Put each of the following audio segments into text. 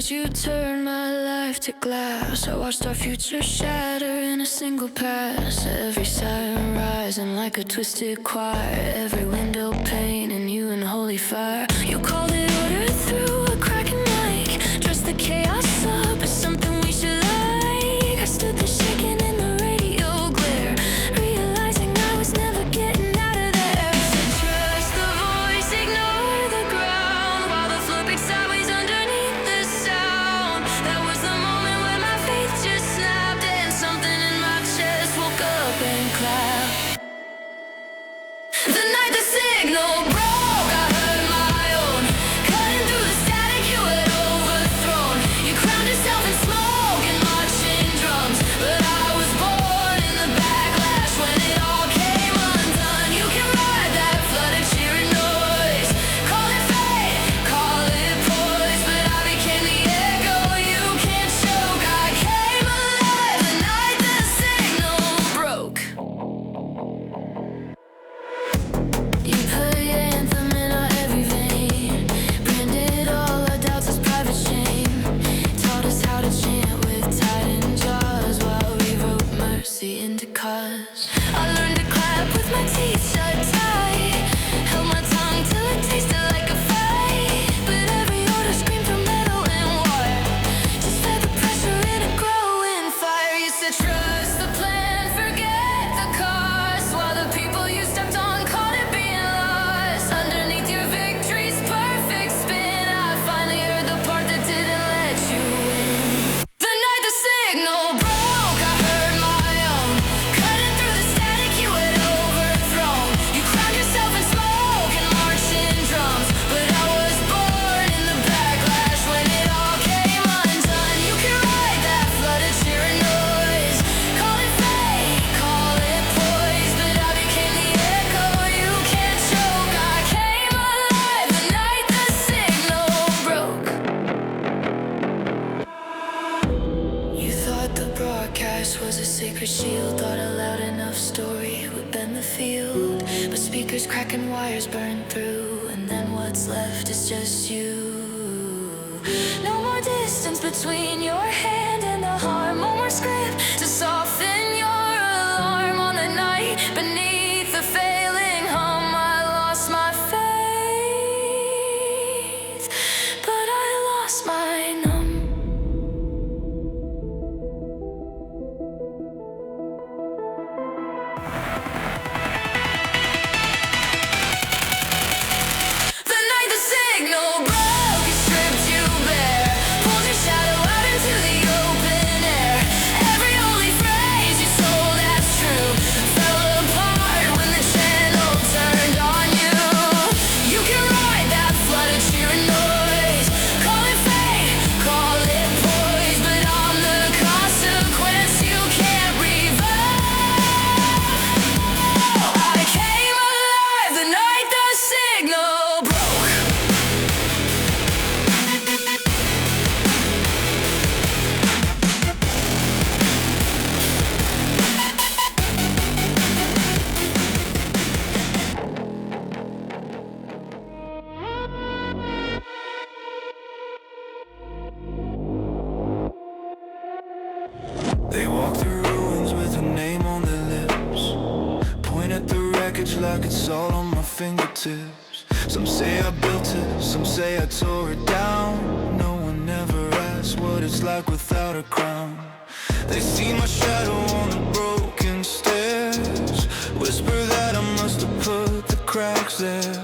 Since you turned my life to glass, I watched our future shatter in a single pass. Every siren rising like a twisted choir, every window pane and you in holy fire. You called it order through a cracking mic, dressed the chaos up as something we should like. I stood there shaking in the radio glare, realizing I was never getting out of there. So trust the voice, ignore the ground, while the floor picks sideways underneath the sound. That was the moment when my faith just snapped, and something in my chest woke up and clapped. The night the signal broke, I heard my own, cutting through the static you had overthrown. You crowned yourself in smoke and marching drums, but I was born in the backlash when it all came undone. You can ride that flood of cheering noise, call it fate, call it poise, but I became the echo you can't choke. I came alive the night the signal broke. You put your anthem in our every vein, branded all our doubts as private shame, taught us how to chant with tightened jaws while we wrote mercy into cause. I learned to clap with my teeth shut tight, held my tongue till it tasted like a fight, but every order screamed from metal and wire, just fed the pressure in a growing fire. You said trust the plan, forget the cost, while the people you stepped on caught it being lost. Underneath your victory's perfect spin, I finally heard the part that didn't let you win. The night the signal broke, I heard my own, cutting through the static you had overthrown. You crowned yourself in smoke and marching drums, but I was born in the backlash when it all came undone. You can ride that flood of cheering noise, call it fate, call it poise, but I became the echo you can't choke. I came alive the night the signal broke. You thought the broadcast was a sacred shield, thought a loud enough story would bend the field, but speakers crack and wires burn through, and then what's left is just you. No more distance between your hand and the harm, no more script to soften your alarm. On the night beneath the failing hum, I lost my faith, but I lost my numb. The night the signal broke, it stripped you bare, pulled your shadow out into the open air. Every holy phrase you told as true fell apart when the channel turned on you. You can ride that flood of cheering noise, call it fate, call it poise, but I'm the consequence you can't reverse. I came alive the night the signal broke. They walk through ruins with a name on their lips, point at the wreckage like it's all on my fingertips. Some say I built it, some say I tore it down. No one ever asks what it's like without a crown. They see my shadow on the broken stairs, whisper that I must have put the cracks there.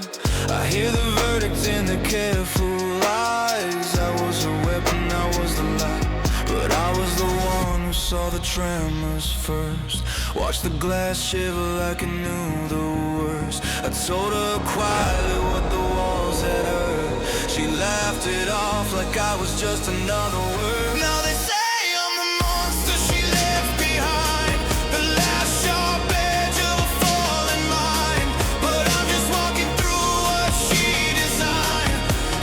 I hear the verdict in the careful lies. I was a weapon, I was the light, but I was the one who saw the tremors first. Watched the glass shiver like I knew the worst. I told her quietly what the walls had heard. She laughed it off like I was just another word. Now they say I'm the monster she left behind, the last sharp edge of a fallen mind. But I'm just walking through what she designed,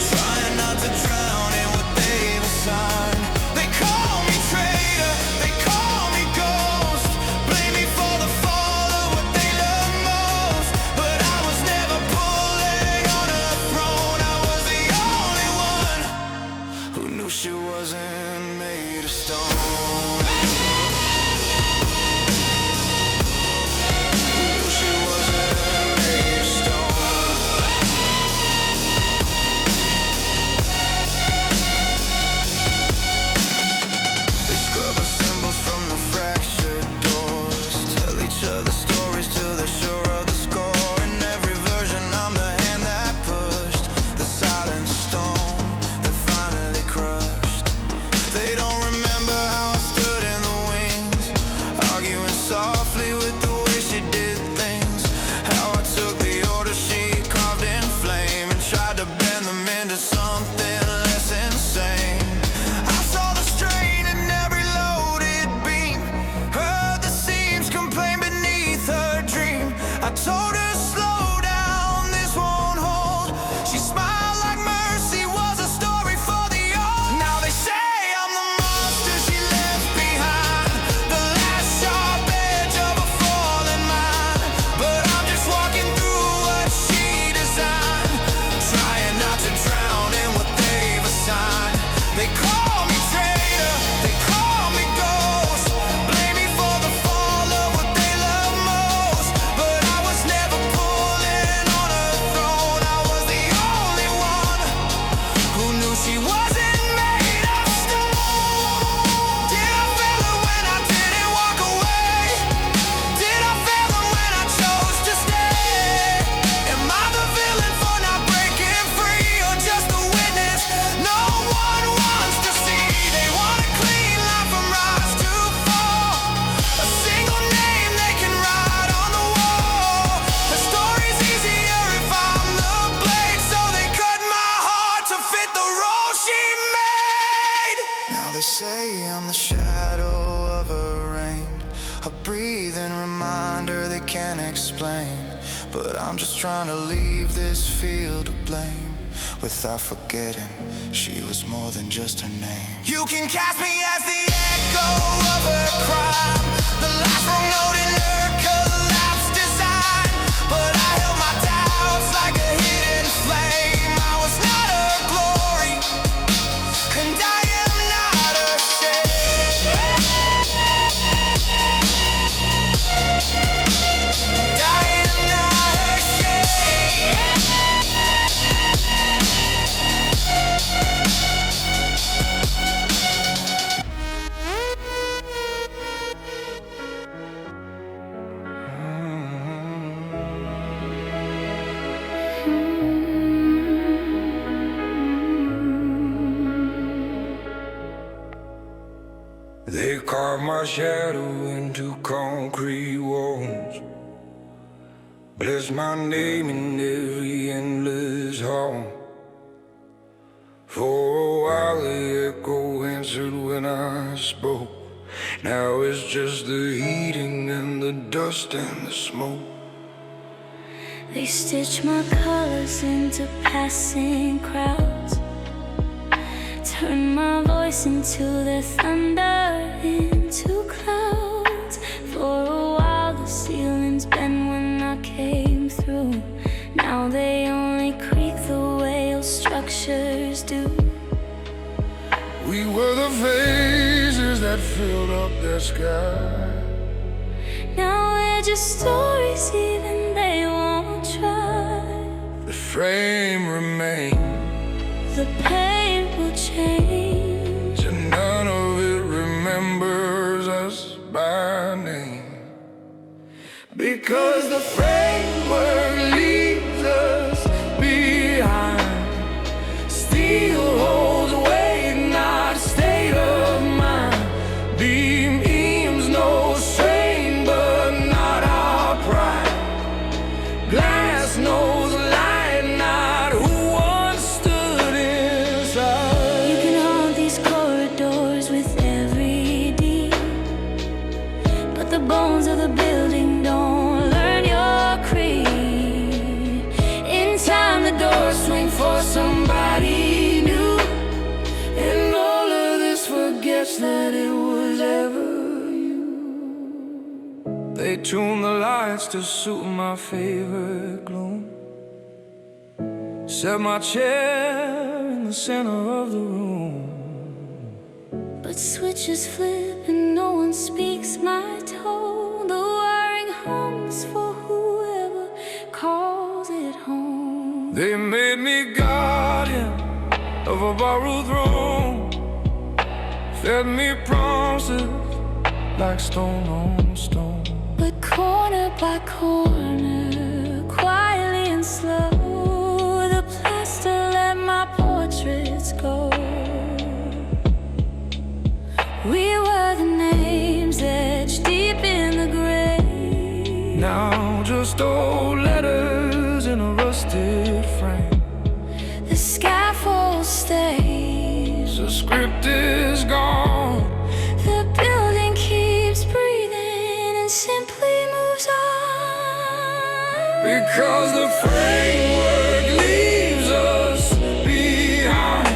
trying not to drown in what they've assigned. They call me traitor, they call me ghost, blame me for the fall of what they love most. But I was never pulling on a throne, I was the only one who knew she was softly with the way she did things. How I took the orders she carved in flame and tried to bend them into something less insane. I saw the strain in every loaded beam, heard the seams complain beneath her dream. I told her slow down, this won't hold. She smiled like mercy was a story for the old. Now they say I'm the monster she left behind, the last sharp edge of a fallen mind. But I'm just walking through what she designed, trying not to drown in what they've assigned. They call me traitor, they call me ghost, blame me for the fall of what they love most. But I was never pulling on a throne, I was the only one who knew she wasn't made of stone. Did I fail her when I didn't walk away? Did I fail her when I chose to stay? Am I the villain for not breaking free, or just the witness no one wants to see? They want a clean line from rise to fall, a single name they can write on the wall. The story's easier if I'm the blade, so they cut my heart to fit the role she made. Now they say I'm the shadow of her rain, a breathing reminder they can't explain. But I'm just trying to leave this field of blame without forgetting she was more than just her name. You can cast me as the echo of her crime, the last wrong note in her collapsed design. But I held my doubts like a hidden flame. I was not her glory, and I am not her shame. I am not her shame. They carved my shadow into concrete walls, blessed my name in every endless hall. For a while the echo answered when I spoke. Now it's just the heating and the dust and the smoke. They stitch my colors into passing crowds, turn my voice into their thunder, into clouds. For a while the ceilings bent when I came through. Now they only creak the way old structures do. We were the phases that filled up the sky. Now they're just stories, even they won't try. The frame remains, The pain will change, and none of it remembers us by name. Because the framework leaves us behind, still holds weight, not state of mind. Beams no strain, but not our pride. Glass knows light, not who once stood inside. you can haunt these corridors with every deed, but the bones of the building don't learn your creed. In time the doors swing for somebody new, And all of this forgets that it was ever you. They tune the lights to suit my favorite gloom, set my chair in the center of the room. but switches flip and no one speaks my tone. The wiring hums for whoever calls it home. They made me guardian of a borrowed throne, fed me promises like stone on stone. But corner by corner, quietly and slow, the plaster let my portraits go. We were the names etched deep in the grave. stole letters in a rusted frame. The scaffold stays, The script is gone. the building keeps breathing and simply moves on. Because the framework leaves us behind.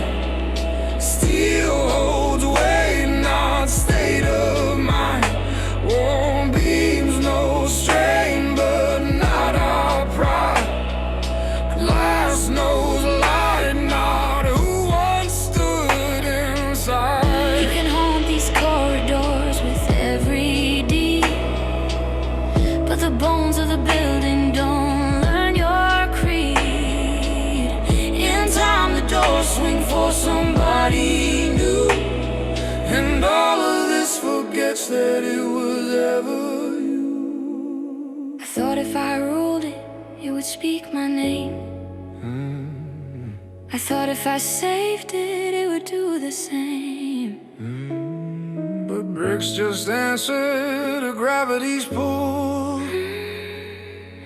Steel holds weight, not state of mind. Warm beams, no strain, but not our pride. Glass knows light, not who once stood inside. You can haunt these corridors with every deed, but the bones of the building don't learn your creed. In time the doors swing for somebody new, And all of this forgets that it was ever you. I thought if I ruled it, it would speak my name. I thought if I saved it, it would do the same. But bricks just answer to gravity's pull.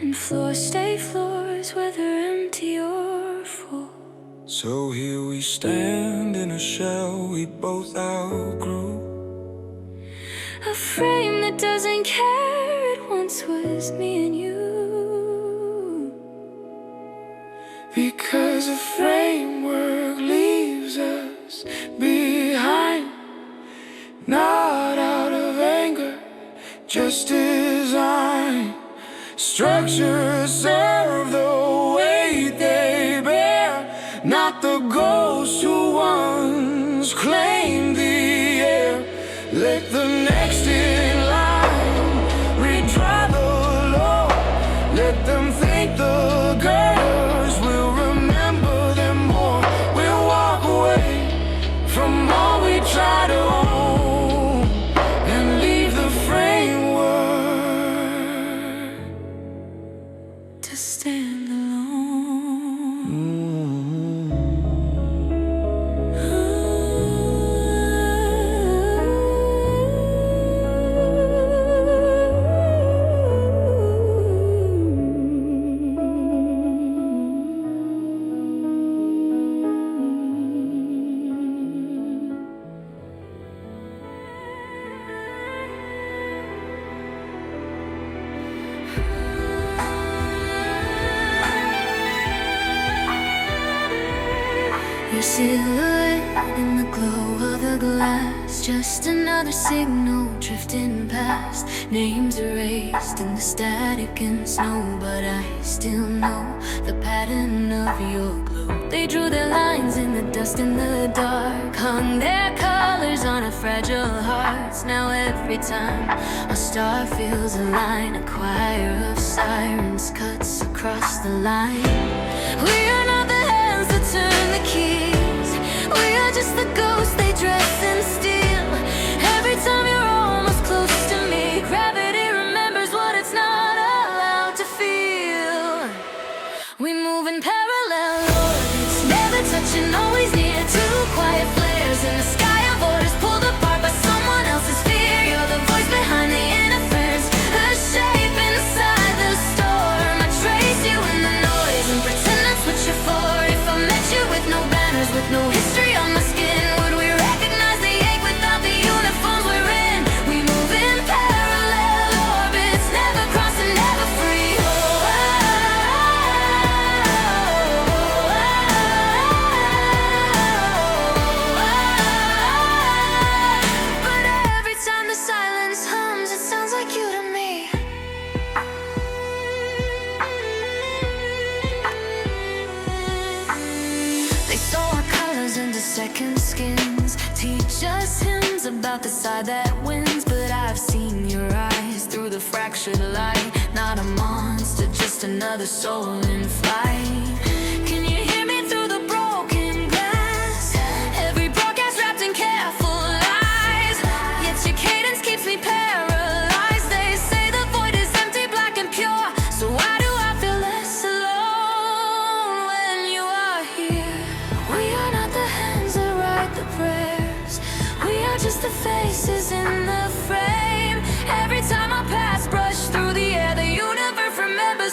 And floors stay floors, whether empty or full. So here we stand in a shell we both outgrew. A frame that doesn't care, it once was me and you. Because the framework leaves us behind. Not out of anger, just design. Structures serve the weight they bear, not the ghosts who once claimed the air. Let the next in line retry the law. Let them think the girls will remember them more. We'll walk away from all we try to own and leave the framework To stand alone. Your silhouette in the glow of the glass, just another signal drifting past. Names erased in the static and snow, but I still know the pattern of your glow. They drew their lines in the dust in the dark, hung their colors on our fragile hearts. Now every time a star feels a line, a choir of sirens cuts across the line. We are not the hands that turn the keys, we are just the ghosts they dress in steel. Every time you're almost close to me, gravity remembers what it's not allowed to feel. We move in parallel orbits, never touching, always near. Two quiet flares in the sky of orders, pulled apart by someone else's fear. You're the voice behind the interference, the shape inside the storm. I trace you in the noise and pretend that's what you're for. If I met you with no banners, with no history on my skin, would we recognize the ache without the uniforms we're in? We move in parallel orbits, never crossing, never free. But every time the silence hums, it sounds like you to me. They sew our colors into second skins, teach us hymns about the side that wins. But I've seen your eyes through the fractured light, not a monster, just another soul in flight. Can you hear me through the broken glass? Every broadcast wrapped in careful lies, yet your cadence keeps me paralyzed. They say the void is empty, black and pure, so why do I feel less alone when you are here? We are not the hands that write the prayers, we are just the faces in the frame. Every time our paths brush through the air, the universe remembers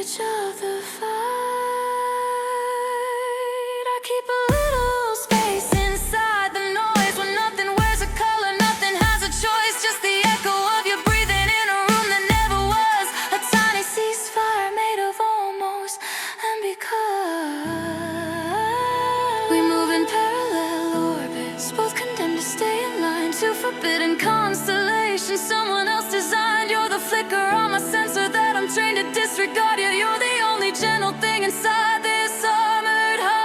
edge of the fight. I keep a little space inside the noise when nothing wears a color, nothing has a choice. Just the echo of your breathing in a room that never was. A tiny ceasefire made of almost. And because we move in parallel orbits, both condemned to stay in line, two forbidden constellations someone else designed. You're the flicker on my sensor that I'm trained to disregard. Yeah, you're the only gentle thing inside this armored heart.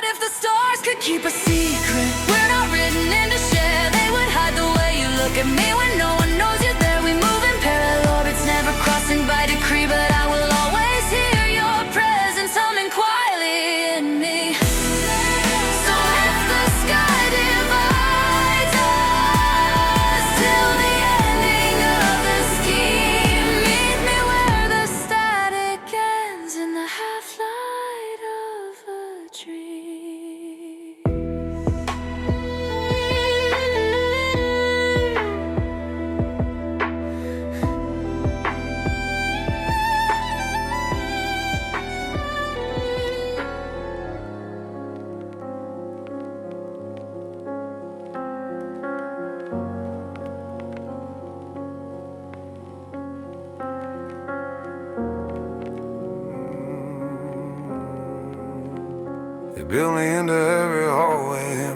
If the stars could keep a secret, we're not written in to share. They would hide the way you look at me when no one knows you're there. We move in parallel orbits, never crossing by decree, but I will always hear your presence humming quietly in me. So if the sky divides us till the ending of the scheme, meet me where the static ends in the half-light of a dream. They built me into every hallway,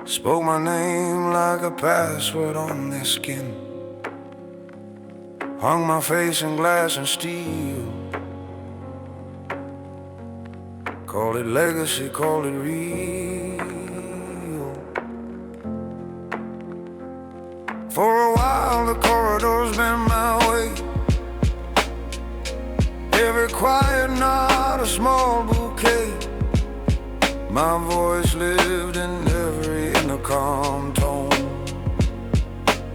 spoke my name like a password on their skin, hung my face in glass and steel, called it legacy, called it real. For a while the corridor's been my way, every quiet knot a small bouquet. My voice lived in every intercom tone,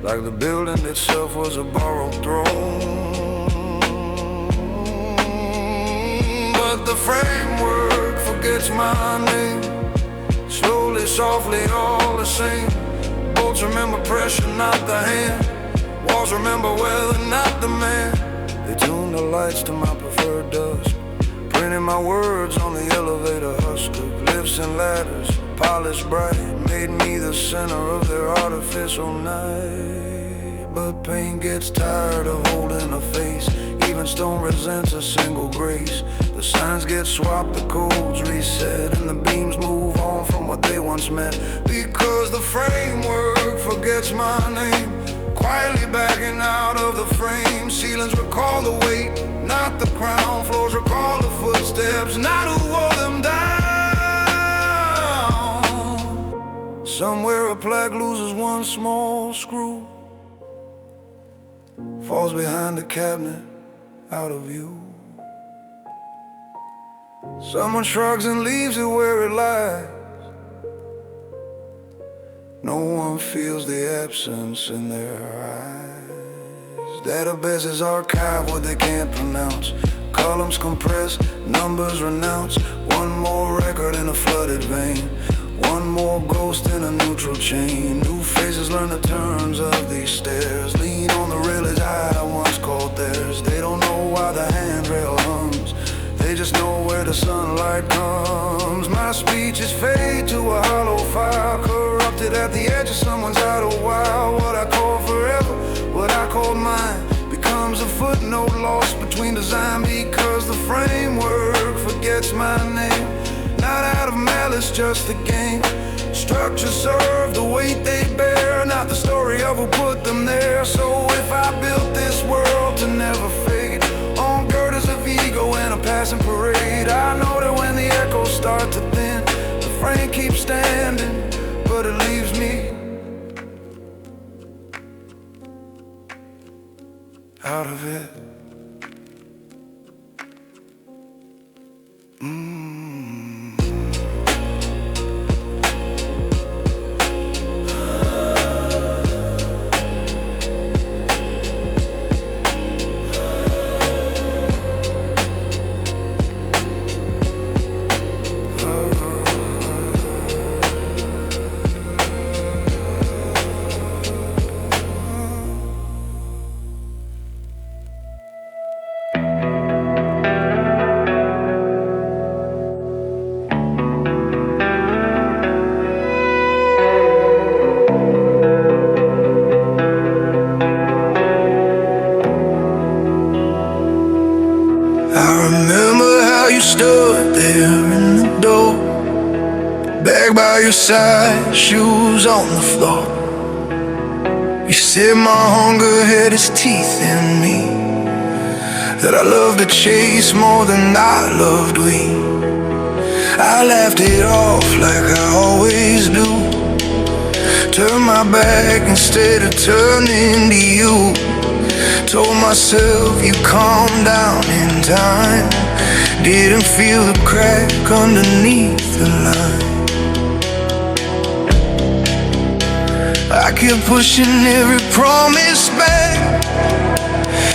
like the building itself was a borrowed throne. But the framework forgets my name, slowly, softly, all the same. Bolts remember pressure, not the hand. Walls remember weather, not the man. They tune the lights to my preferred dusk, printing my words on the elevator husk of lifts and ladders, polished bright, made me the center of their artificial night. But pain gets tired of holding a face, even stone resents a single grace. The signs get swapped, the codes reset, and the beams move on from what they once meant. Because the framework forgets my name, quietly backing out of the frame. Ceilings recall the weight, not the crown. Floors recall the footsteps, not who wore them down. Somewhere a plaque loses one small screw, falls behind the cabinet, out of view. Someone shrugs and leaves it where it lies. No one feels the absence in their eyes. Databases archive what they can't pronounce, columns compress, numbers renounce. One more record in a flooded vein, one more ghost in a neutral chain. New faces learn the turns of these stairs, lean on the railings I once called theirs. They don't know why the handrail hums, they just know where the sunlight comes. My speech is fade to a hollow file, corrupted at the edge of someone's idle while. What I call forever, what I call mine, becomes a footnote lost between design. Because the framework forgets my name, not out of malice, just the game. Structure serve the weight they bear, not the story of who put them there. So if I built this world to never fade, on girders of ego and a passing parade, I know that when the echoes start to thin, the frame keeps standing, but it leaves me out of it. you stood there in the door, bag by your side, shoes on the floor. You said my hunger had its teeth in me, that I loved to chase more than I loved we. I laughed it off like I always do, turned my back instead of turning to you. Told myself you'd calm down in time, didn't feel the crack underneath the line. I kept pushing every promise back,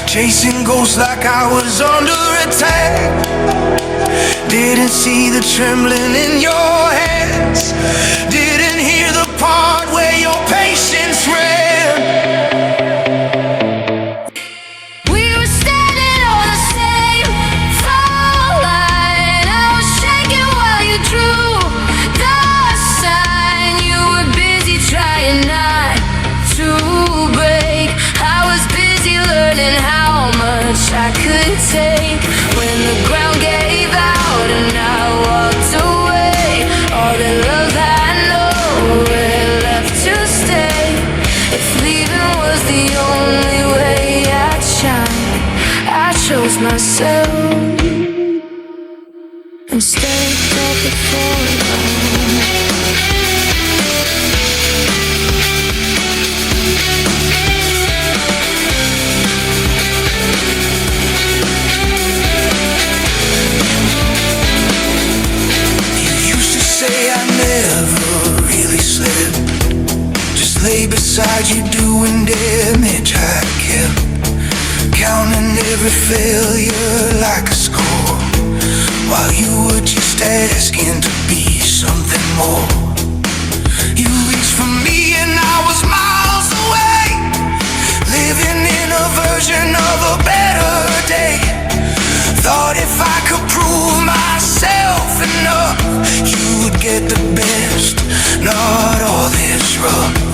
chasing ghosts like I was under attack. Didn't see the trembling in your hands, didn't hear the part where your patience ran. We were standing on the same fault line. I was shaking while you drew the sign. You were busy trying not to break. I was busy learning how much I could take. When the ground gave out and I walked away, all the love I know had left to stay. If leaving was the only way I'd shine, I chose myself instead of the fall. Lay beside you doing damage I kept, counting every failure like a score, while you were just asking to be something more. You reached for me and I was miles away, living in a version of a better day. Thought if I could prove myself enough, you would get the best, not all this rough.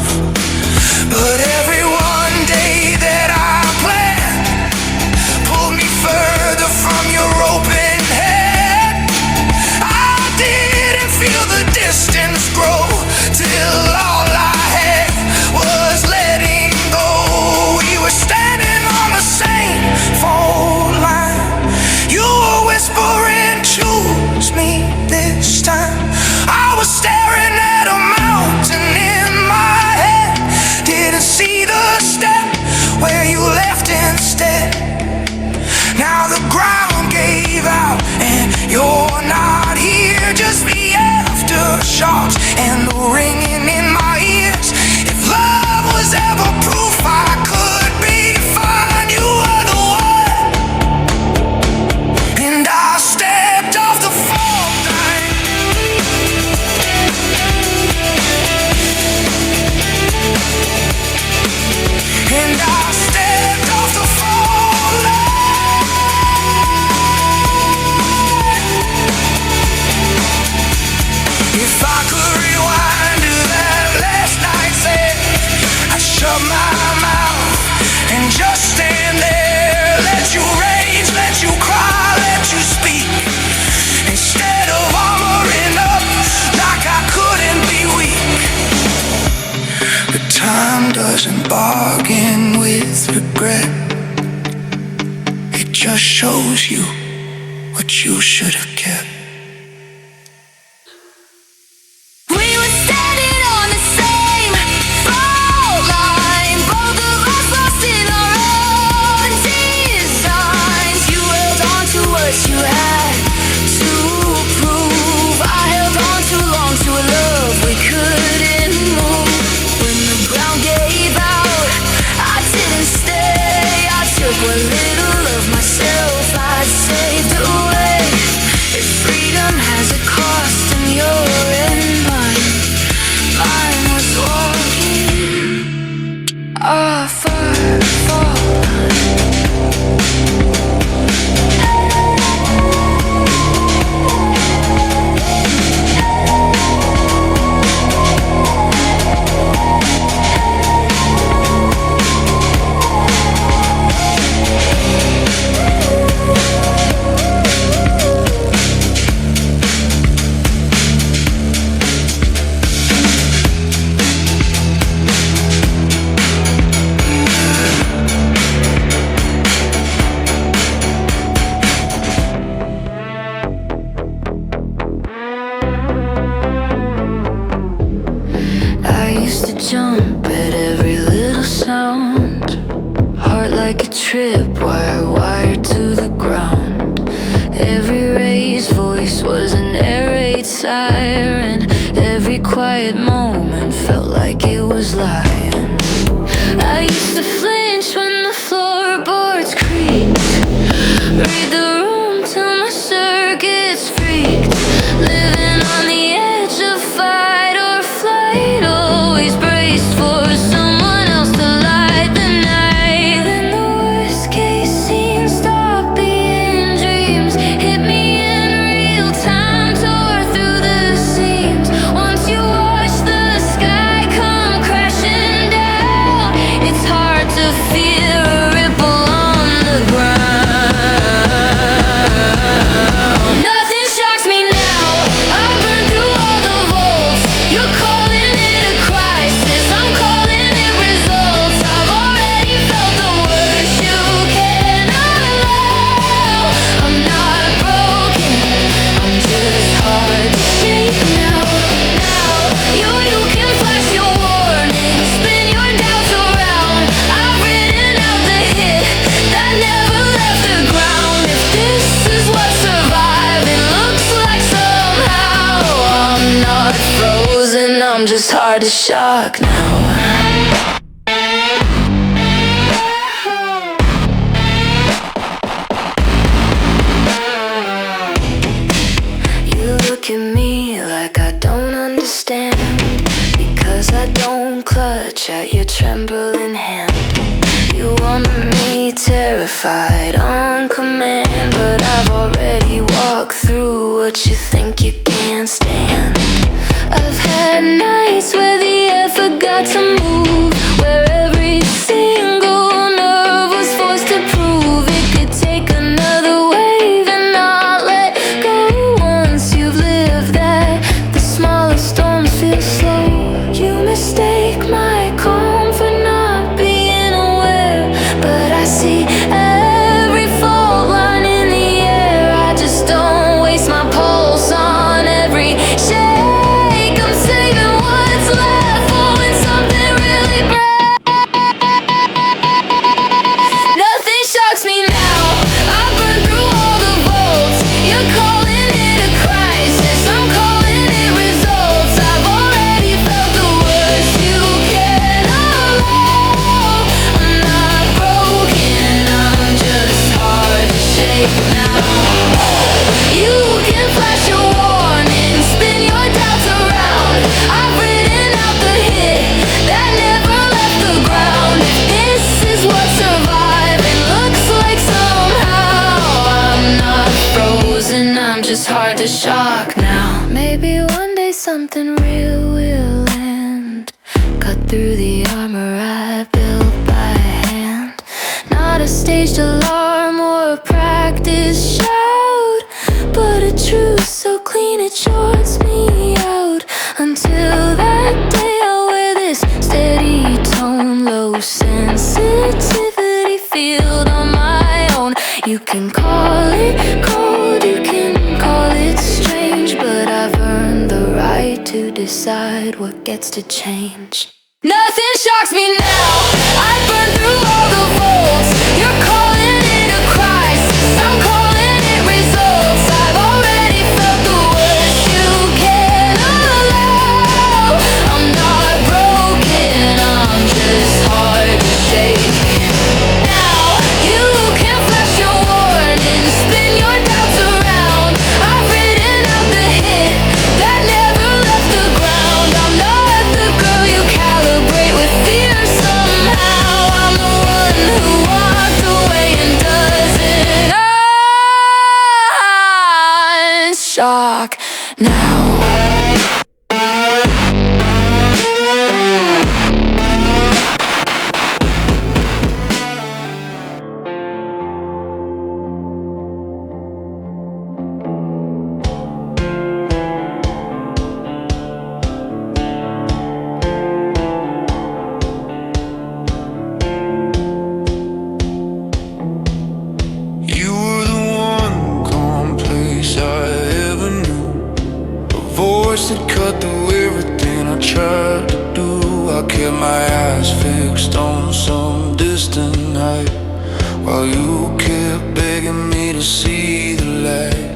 But every one day that I planned pulled me further from your open head. I didn't feel the distance grow till all I had was letting go. We were standing on the same phone line. You were whispering, choose me this time. I was staring at a mountain in my head, didn't see the step where you left instead. Now the ground gave out and you're not here, just the aftershocks and the ringing in my ears. If love was ever proof I could be fine, you were the one. And I stepped off the fault line. And I stepped off the fault line. If I could rewind to that last night's edge, I'd shut my mouth and just stand there. Let you rage, let you cry, let you speak, instead of armoring up like I couldn't be weak. But time doesn't bargain with regret, it just shows you what you should have kept. We were standing on the same fault line, both of us lost in our own designs. You held on to what you had to prove. I held on too long to a love we couldn't move. When the ground gave out, I didn't stay. I took what little of myself I'd saved away. If tripwire wired to the ground. Every raised voice was an air raid siren. Every quiet moment felt like it was lying. I used to flinch when the floorboards creaked. Read the room till my circuits freaked. Living on the edge of fight or flight, always braced for someone else to light the night. Then the worst case scene stopped being dreams, hit me in real time, tore through the seams. Once you watch the sky come crashing down, it's hard to feel a ripple on the ground. Nothing shocks me now, I've burned through all the volts. You're calling it a crisis, I'm calling it results. I've already felt the worst you can allow. I'm not broken, I'm just hard to shake now. You can flash your warning, spin your doubts around. I've written out the hit that never left the ground. If this is what surviving looks like somehow, I'm not frozen, I'm just hard to shock now. You look at me like I don't understand, because I don't clutch at your trembling hand. You want me terrified on command, but I've already walked through what you think you can't stand. I've had nights where the air forgot to move, where every single nerve was forced to prove it could take another wave and not let go. Once you've lived that, the smallest storms feel slow. You mistake my calm for not being aware, but I see every fault line in the air. I just don't waste my pulse on every shake. I'm saving what's left for when something really breaks. Nothing shocks me now, I've burned through all the volts. You're calling it a crisis, I'm calling it results. I've already felt the worst you can allow. I'm not broken, I'm just hard to shake now. You can flash your warning, spin your doubts around. I've written out the hit that never left the ground. If this is what surviving looks like somehow, I'm not frozen, I'm just hard to shock now. Maybe one day something real will end, cut through the armor I built by hand. Not a staged alarm or a practice shout, but a truth so clean it shorts me out. Until that day I'll wear this steady tone, low sensitivity field on my own. You can call it cold, you can call it strange, but I've earned the right to decide what gets to change. Nothing shocks me now, I've burned through all the volts. You're calling it a crisis, I'm calling it results. I've already felt the worst you can allow. I'm not broken, I'm just hard to shake. Now you can flash your warning, spin your doubts around. I've written out the hit that never left the ground. I'm not the girl you calibrate with fear somehow. I'm the one who walked away and doesn't shock now. You were the one calm place I ever knew, a voice that cut through everything I tried to do. I kept my eyes fixed on some distant night, while you kept begging me to see the light.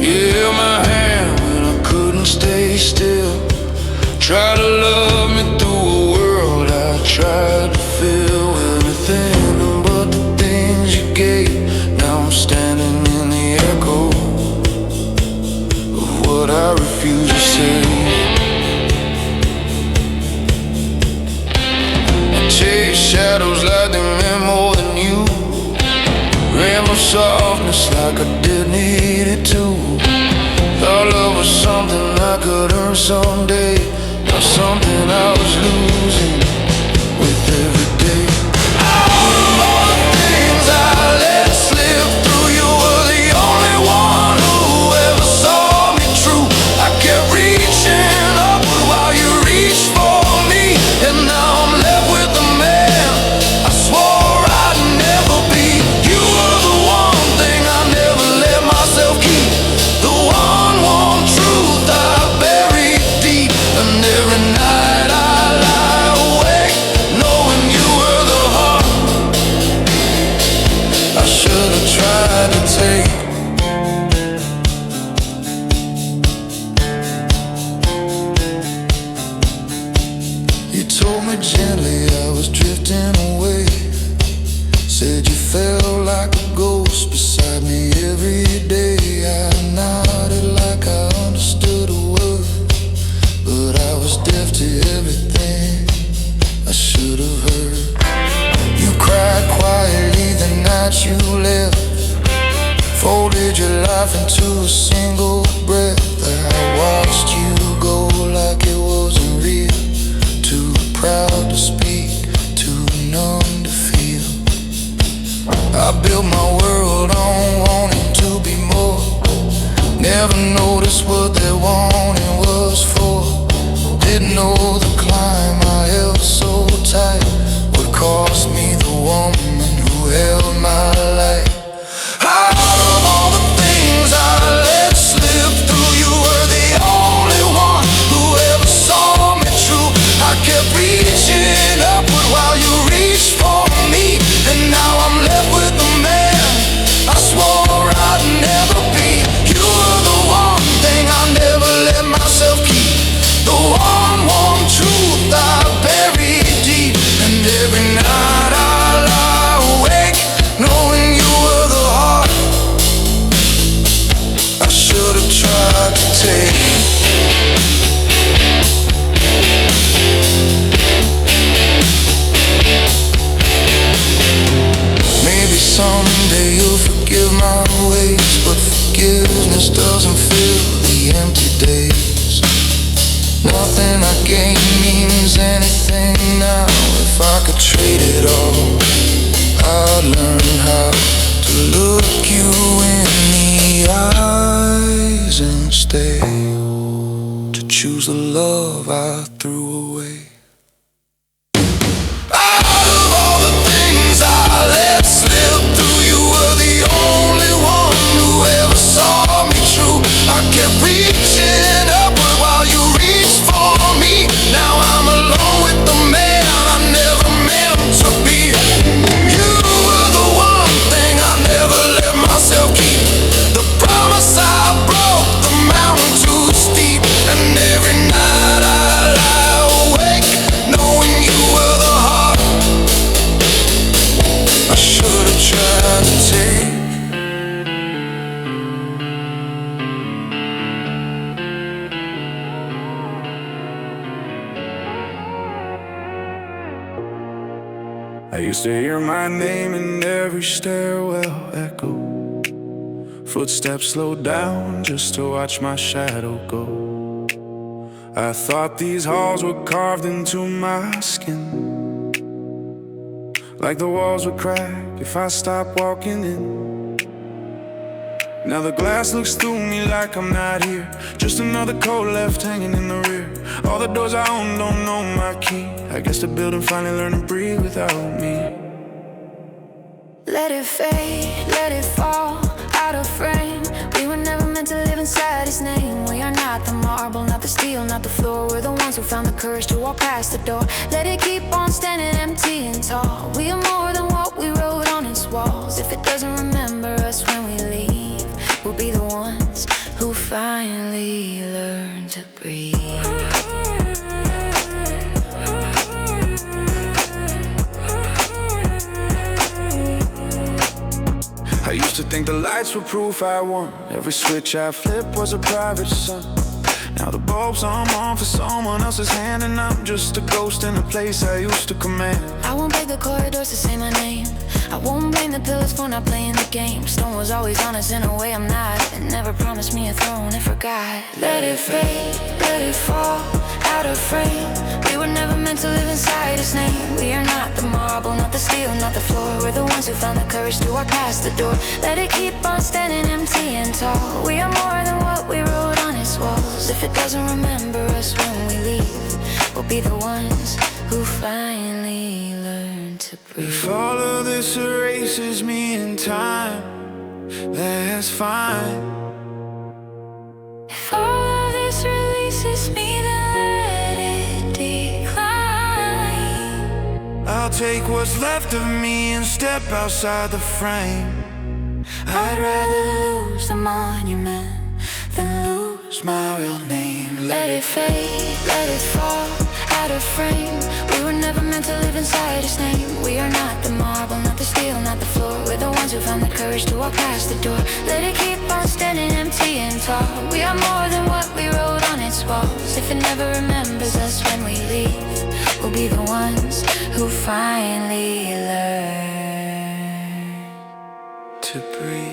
You held my hand when I couldn't stay still. Try to love me through a world I tried to fill with nothing but the things you gave. Now I'm standing in the echo of what I refuse to say. I chase shadows like they meant more than you. Ran for softness like I did need it too. Thought love was something I could earn someday, not something I was losing with every day. Out of all the things I let slip through, you were the only one who ever saw me true. I kept reaching upward while you reached for me, and now I'm left with the man I swore I'd never be. You were the one thing I never let myself keep, the one warm truth I buried deep. And every night I lie awake knowing you were the heart I should have tried to take. You told me gently I was drifting away, said you felt like a ghost beside me every day. I nodded like I understood a word, but I was deaf to everything I should have heard. You cried quietly the night you left, folded your life into a single breath. I watched you go like it wasn't real, too proud to speak, too numb to feel. I built my world on wanting to be more, never noticed what that wanting was for. Didn't know the climb I held so tight would cost me the woman who held my light. Out of all the things I let slip through, you were the only one who ever saw me true. I kept reaching upward while you reached for me, and now I'm left with the man I swore I'd never be. You were the one thing I never let myself keep, the one warm truth I buried deep. And every night I lie awake knowing you were the heart I should have tried to take. Maybe someday you'll forgive my ways, but forgiveness doesn't fill the empty days. Nothing I gain means anything now. If I could trade it all, I'd learn how to look you in the eyes and stay, to choose the love I threw away. Out of all the things I let slip through, you were the only one who ever saw me true. I kept reaching upward while you reached for me. Now I'm alone with the man I never meant to be. You were the one thing I never let myself keep, the promise I broke, the mountain too steep. And every night I lie awake knowing you were the heart I should have tried to take. I used to hear my name in every stairwell echo, footsteps slowed down just to watch my shadow go. I thought these halls were carved into my skin, like the walls would crack if I stopped walking in. Now the glass looks through me like I'm not here, just another coat left hanging in the rear. All the doors I own don't know my key. I guess the building finally learned to breathe without me. Let it fade, let it fall, out of frame. We were never meant to live inside his name. We are not the marble, not the steel, not the floor. We're the ones who found the courage to walk past the door. Let it keep on standing empty and tall. We are more than what we wrote on its walls. If it doesn't remember us when we leave, we'll be the ones who finally learn to breathe. I used to think the lights were proof I won. Every switch I flipped was a private sun. Now the bulbs I'm on for someone else's hand, and I'm just a ghost in a place I used to command. I won't beg the corridors to say my name. I won't blame the pillars for not playing the game. Stone was always honest in a way I'm not. It never promised me a throne, it forgot. Let it fade, let it fall, out of frame. We were never meant to live inside his name. We are not the marble, not the steel, not the floor. We're the ones who found the courage to walk past the door. Let it keep on standing empty and tall. We are more than what we wrote on its walls. If it doesn't remember us when we leave, we'll be the ones who finally learn to breathe. If all of this erases me in time, that's fine. If all of this releases me, then let it decline. I'll take what's left of me and step outside the frame. I'd rather lose the monument than lose my real name. Let it fade, let it fall, out of frame. We were never meant to live inside his name. We are not the marble, not the steel, not the floor. We're the ones who found the courage to walk past the door. Let it keep on standing empty and tall. We are more than what we wrote on its walls. If it never remembers us when we leave, we'll be the ones who finally learn To breathe.